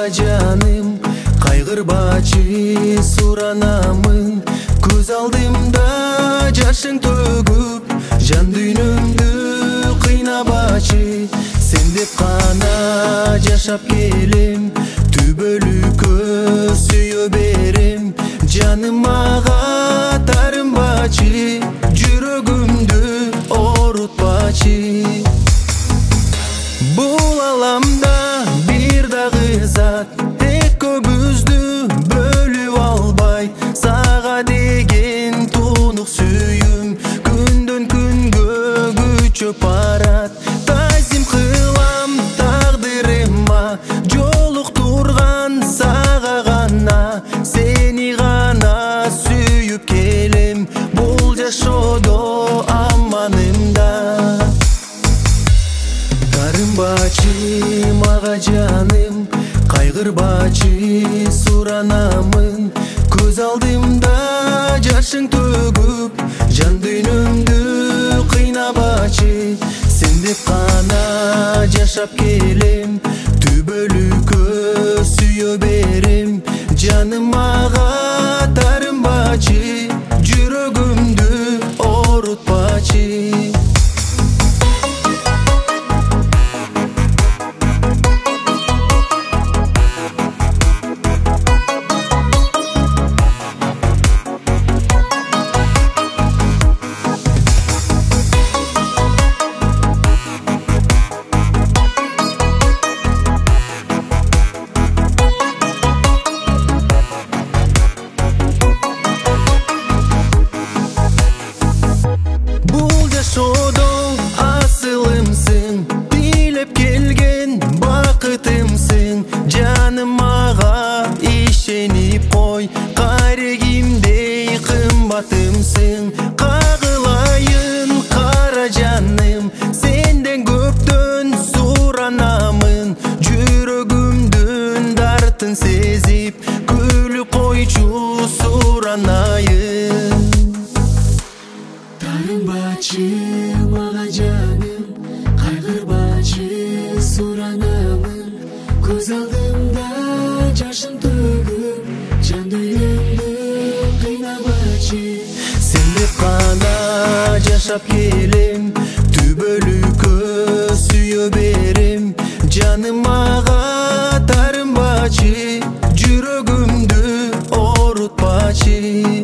мага жаным, кайгырбачы суранамын. Көз алдымда жашың төгүп, жан дүйнөмдү кыйнабачы. Сен деп кана жашап келем, түбөлүккө сүйө берем. Жаным мага тарынбачы, жүрөгүмдү орутпачы. Бул аламда бир дагы зат экөөбүздү бөлүп албайт. Сага деген тунук сүйүм күндөн күнгө күчөп барат. Тазим кылам тагдырыма, жолуктурган сага гана. Сени гана сүйүп келем, бул жашоодо аманымда. Тарынбачы мага жаным, кайгырбачы суранамын. Көз алдымда жашың төгүп, жан дүйнөмдү кыйнабачы. Сен деп кана жашап келем, түбөлүккө сүйө берем. Жаным мага тарынбачы, жүрөгүмдү орутпачы. Жашоодо асылымсың, тилеп келген бакытымсың. Жаным мага ишенип кой, карегимдей кымбатымсың. Кагылайын кара жаным, сенден көптөн суранамын. Жүрөгүмдүн дартын сезип, күлүп койчу суранайын. Тарынбачы мага жаным, кайгырбачы суранамын. Көз алдымда жашың төгүп, жан дүйнөмдү кыйнабачы. Сен деп кана жашап келем, түбөлүккө сүйө берем. Жаным мага тарынбачы, жүрөгүмдү орутпачы.